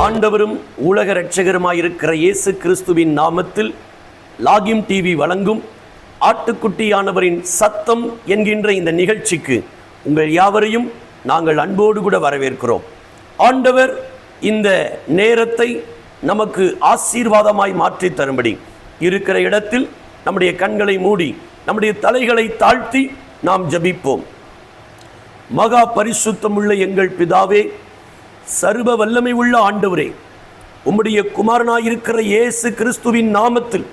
ஆண்டவரும் உலக இரட்சகருமாயிருக்கிற இயேசு கிறிஸ்துவின் நாமத்தில் லாகிம் டிவி வழங்கும் ஆட்டுக்குட்டியானவரின் சத்தம் என்கின்ற இந்த நிகழ்ச்சிக்கு உங்கள் யாவரையும் நாங்கள் அன்போடு கூட வரவேற்கிறோம். ஆண்டவர் இந்த நேரத்தை நமக்கு ஆசீர்வாதமாய் மாற்றி தரும்படி இருக்கிற இடத்தில் நம்முடைய கண்களை மூடி நம்முடைய தலைகளை தாழ்த்தி நாம் ஜெபிப்போம். மகா பரிசுத்தமுள்ள எங்கள் பிதாவே, சர்வ வல்லமை உள்ள ஆண்டவரே, உம்முடைய குமாரனாயிருக்கிற இயேசு கிறிஸ்துவின் நாமத்தில்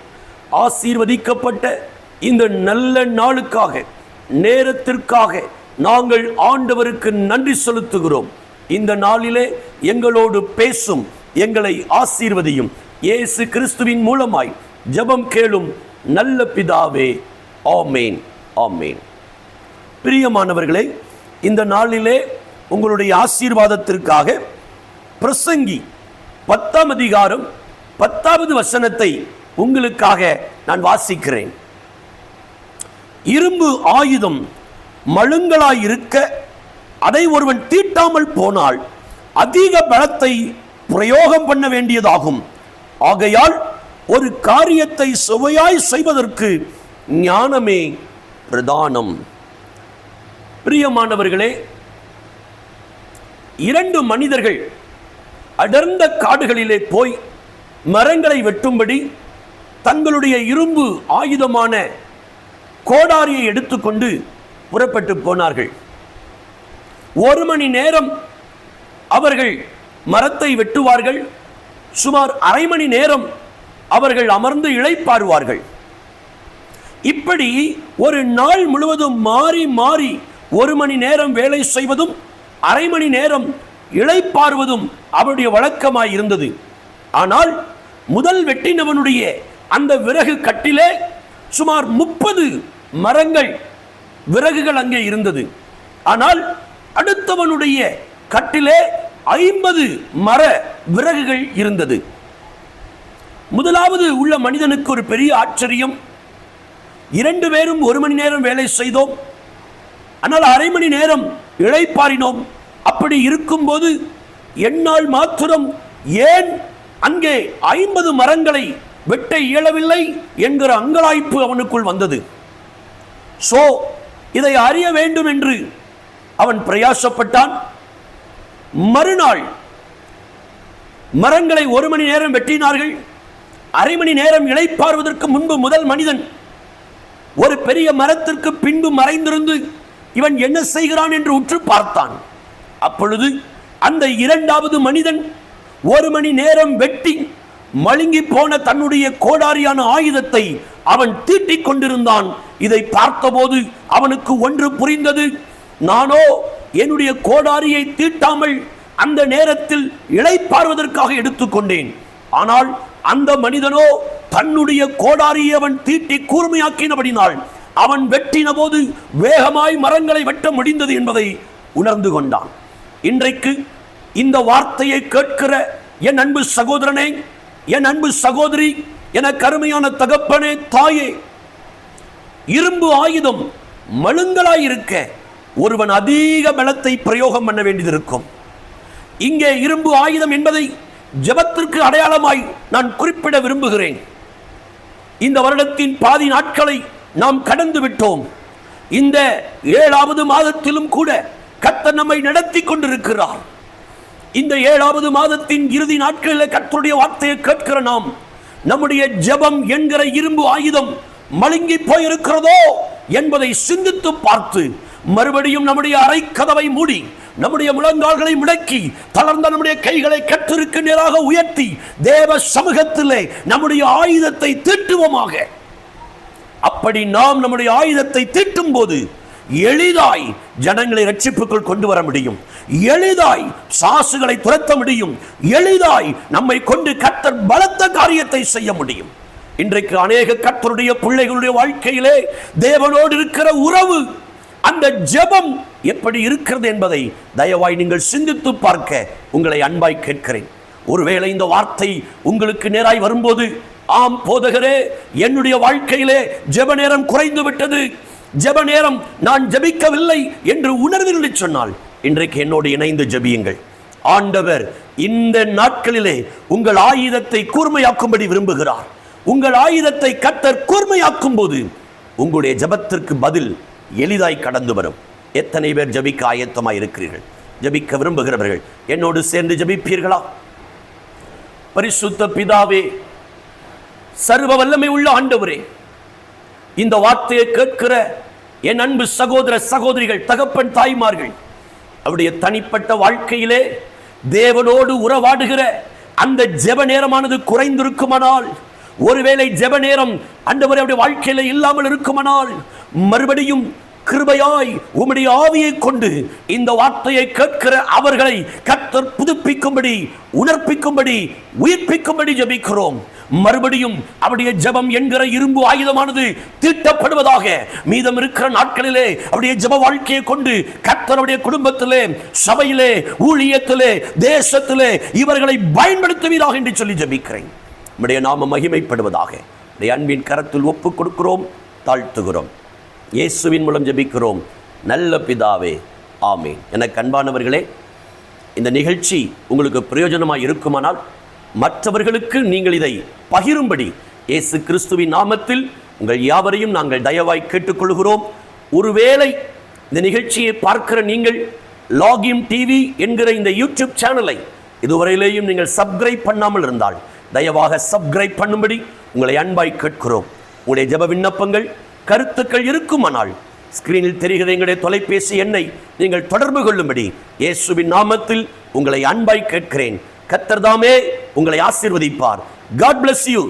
ஆசீர்வதிக்கப்பட்ட இந்த நல்ல நாளுக்காக, நேரத்திற்காக நாங்கள் ஆண்டவருக்கு நன்றி செலுத்துகிறோம். இந்த நாளிலே எங்களோடு பேசும், எங்களை ஆசீர்வதியும். இயேசு கிறிஸ்துவின் மூலமாய் ஜெபம் கேளும் நல்ல பிதாவே, ஆமேன், ஆமேன். பிரியமானவர்களே, இந்த நாளிலே உங்களுடைய ஆசீர்வாதத்திற்காக பிரசங்கி 10ஆம் அதிகாரம் 10வது வசனத்தை உங்களுக்காக நான் வாசிக்கிறேன். இரும்பு ஆயுதம் மழுங்கலாயிருக்க அதை ஒருவன் தீட்டாமல் போனால் அதிக பலத்தை பிரயோகம் பண்ண வேண்டியதாகும். ஆகையால் ஒரு காரியத்தை சுவையாய் செய்வதற்கு ஞானமே பிரதானம். பிரியமானவர்களே, 2 மனிதர்கள் அடர்ந்த காடுகளிலே போய் மரங்களை வெட்டும்படி தங்களுடைய இரும்பு ஆயுதமான கோடாரியை எடுத்துக்கொண்டு புறப்பட்டு போனார்கள். 1 மணி நேரம் அவர்கள் மரத்தை வெட்டுவார்கள். சுமார் அரை மணி நேரம் அவர்கள் அமர்ந்து இளைப்பாறுவார்கள். இப்படி ஒரு நாள் முழுவதும் மாறி மாறி 1 மணி நேரம் வேலை செய்வதும் அரை மணி நேரம் இளைப்பாறுவதும் அவருடைய வழக்கமாய் இருந்தது. ஆனால் முதல் வெட்டினவனுடைய அந்த விறகு கட்டிலே சுமார் 30 மரங்கள் விறகுகள் அங்கே இருந்தது. ஆனால் அடுத்தவனுடைய கட்டிலே 50 மர விறகுகள் இருந்தது. முதலாவது உள்ள மனிதனுக்கு ஒரு பெரிய ஆச்சரியம். 2 பேரும் 1 மணி நேரம் வேலை செய்தோம், ஆனால் அரை மணி நேரம் இளைப்பாறினோம். அப்படி இருக்கும்போது என்னால் மாத்திரம் ஏன் அங்கே 50 மரங்களை வெட்ட இயலவில்லை என்கிற அங்கலாய்ப்பு அவனுக்குள் வந்தது. இதை அறிய வேண்டும் என்று அவன் பிரயாசப்பட்டான். மறுநாள் மரங்களை 1 மணி நேரம் வெட்டினார்கள். அரை மணி நேரம் இளைப்பாறுவதற்கு முன்பு முதல் மனிதன் ஒரு பெரிய மரத்திற்கு பின்பு மறைந்திருந்து இவன் என்ன செய்கிறான் என்று உற்று பார்த்தான். அப்பொழுது அந்த 2வது மனிதன் 1 மணி நேரம் வெட்டி மழுங்கி போன தன்னுடைய கோடாரியான ஆயுதத்தை அவன் தீட்டிக் கொண்டிருந்தான். இதை பார்த்தபோது அவனுக்கு ஒன்று புரிந்தது. நானோ என்னுடைய கோடாரியை தீட்டாமல் அந்த நேரத்தில் இளைப்பாறுவதற்காக எடுத்துக்கொண்டேன். ஆனால் அந்த மனிதனோ தன்னுடைய கோடாரியை அவன் தீட்டி கூர்மையாக்கினபடினால் அவன் வெட்டின போது வேகமாய் மரங்களை வெட்ட முடிந்தது என்பதை உணர்ந்து கொண்டான். இன்றைக்கு இந்த வார்த்தையை கேட்கிற என் அன்பு சகோதரனே, என் அன்பு சகோதரி, என கருமையான தகப்பனே, தாயே, இரும்பு ஆயுதம் மழுங்கலாயிருக்க ஒருவன் அதிக பலத்தை பிரயோகம் பண்ண வேண்டியது இருக்கும். இங்கே இரும்பு ஆயுதம் என்பதை ஜெபத்திற்கு அடையாளமாய் நான் குறிப்பிட விரும்புகிறேன். இந்த வருடத்தின் பாதி நாட்களை நாம் கடந்து விட்டோம். இந்த 7வது மாதத்திலும் கூட கர்த்தர் நம்மை நடத்தி கொண்டிருக்கிறார். இந்த 7வது மாதத்தின் இறுதி நாட்களில் கர்த்தருடைய வார்த்தையை கேட்கிற நாம், நம்முடைய ஜெபம் என்கிற இரும்பு ஆயுதம் மழுங்கி போயிருக்கிறதோ என்பதை சிந்தித்து பார்த்து மறுபடியும் நம்முடைய அறை கதவை மூடி நம்முடைய முழங்கால்களை முடக்கி தளர்ந்த நம்முடைய கைகளை கர்த்தருக்கு நேராக உயர்த்தி தேவ சமூகத்திலே நம்முடைய ஆயுதத்தை தீட்டுவோமாக. அப்படி நாம் நம்முடைய ஆயுதத்தை தீட்டும் போது எளிதாய் ஜனங்களை ரட்சிப்புக்குள் கொண்டு வர முடியும். எளிதாய் சாசுகளை துரத்த முடியும். எளிதாய் நம்மை கொண்டு கர்த்தர் பலத்த காரியத்தை செய்ய முடியும். இன்றைக்கு அநேக கர்த்தருடைய பிள்ளைகளுடைய வாழ்க்கையிலே தேவனோடு இருக்கிற உறவு, அந்த ஜெபம் எப்படி இருக்கிறது என்பதை தயவாய் நீங்கள் சிந்தித்து பார்க்க உங்களை அன்பாய் கேட்கிறேன். ஒருவேளை இந்த வார்த்தை உங்களுக்கு நேராய் வரும்போது, ஆம் போதகரே, என்னுடைய வாழ்க்கையிலே ஜெப நேரம் குறைந்து விட்டது, ஜெப நேரம் நான் ஜெபிக்கவில்லை என்று உணர்வீர்கள் சொன்னால் இன்றைக்கு என்னோடு இணைந்து ஜெபியுங்கள். ஆண்டவர் இந்த நாட்களிலே உங்கள் ஆயுதத்தை கூர்மையாக்கும்படி விரும்புகிறார். உங்கள் ஆயுதத்தை கர்த்தர் கூர்மையாக்கும் போது உங்களுடைய ஜெபத்திற்கு பதில் எளிதாய் கடந்து வரும். எத்தனை பேர் ஜெபிக்க ஆயத்தமாய் இருக்கிறீர்கள்? ஜெபிக்க விரும்புகிறவர்கள் என்னோடு சேர்ந்து ஜெபிப்பீர்களா? பரிசுத்த பிதாவே, சர்வ வல்லமை உள்ள ஆண்டவரே, இந்த வார்த்தையை கேட்கிற என் அன்பு சகோதர சகோதரிகள், தகப்பன் தாய்மார்கள், அவருடைய தனிப்பட்ட வாழ்க்கையிலே தேவனோடு உறவாடுகிற அந்த ஜெப நேரமானது குறைந்திருக்குமானால், ஒருவேளை ஜெப நேரம் ஆண்டவரே அவருடைய வாழ்க்கையில இல்லாமல் இருக்குமானால், மறுபடியும் கிருபையாய் உம்முடைய ஆவியை கொண்டு இந்த வார்த்தையை கேட்கிற அவர்களை கர்த்தர் புதுப்பிக்கும்படி, உணர்ப்பிக்கும்படி, உயிர்ப்பிக்கும்படி ஜெபிக்கிறோம். மறுபடியும் அவருடைய ஜெபம் என்கிற இரும்பு ஆயுதமானது தீட்டப்படுவதாக. மீதம் இருக்கிற நாட்களிலே அவருடைய ஜெப வாழ்க்கையை கொண்டு கர்த்தருடைய குடும்பத்திலே, சபையிலே, ஊழியத்திலே, தேசத்திலே இவர்களை பயன்படுத்துவீராக என்று சொல்லி ஜெபிக்கிறேன். நம்முடைய நாம மகிமைப்படுவதாக. அன்பின் கரத்தில் ஒப்புக் கொடுக்கிறோம், தாழ்த்துகிறோம். இயேசுவின் மூலம் ஜெபிக்கிறோம் நல்ல பிதாவே, ஆமென். எனக்கு அன்பானவர்களே, இந்த நிகழ்ச்சி உங்களுக்கு பிரயோஜனமாக இருக்குமானால் மற்றவர்களுக்கு நீங்கள் இதை பகிரும்படி இயேசு கிறிஸ்துவின் நாமத்தில் உங்கள் யாவரையும் நாங்கள் தயவாய் கேட்டுக்கொள்கிறோம். ஒருவேளை இந்த நிகழ்ச்சியை பார்க்கிற நீங்கள் லாகின் டிவி என்கிற இந்த யூடியூப் சேனலை இதுவரையிலேயும் நீங்கள் சப்ஸ்கிரைப் பண்ணாமல் இருந்தால் தயவாக சப்ஸ்கிரைப் பண்ணும்படி உங்களை அன்பாய் கேட்கிறோம். உங்களுடைய ஜெப விண்ணப்பங்கள், கருத்துக்கள் இருக்குமானால் ஸ்கிரீனில் தெரிகிற எங்களுடைய தொலைபேசி எண்ணை நீங்கள் தொடர்பு கொள்ளும்படி இயேசுவின் நாமத்தில் உங்களை அன்பாய் கேட்கிறேன். கர்த்தர் தாமே உங்களை ஆசீர்வதிப்பார். God bless you.